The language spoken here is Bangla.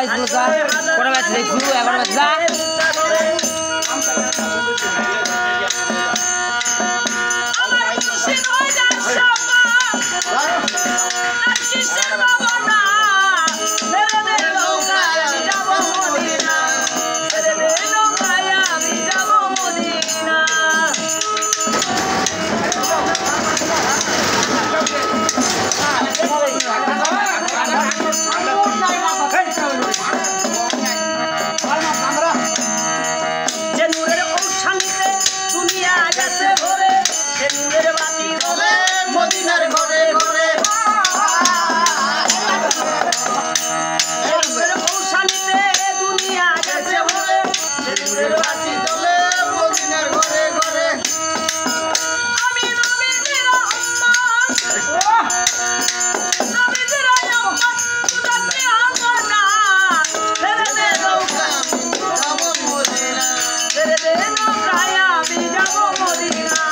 স্কুল যা কটা বাজে দেখছু 11 বাজে যা মদিনার ঘরে ঘরে শান্তিতে দুনিয়া গেছে ভরে নূরের বাতি জ্বলে মদিনার ঘরে ঘরে আমি নবীজির উম্মত নবীজির উম্মত উদাতে আমরা ছেড়ে দে নৌকা যাব মদিনা ছেড়ে দে নৌকায় আমি যাব মদিনা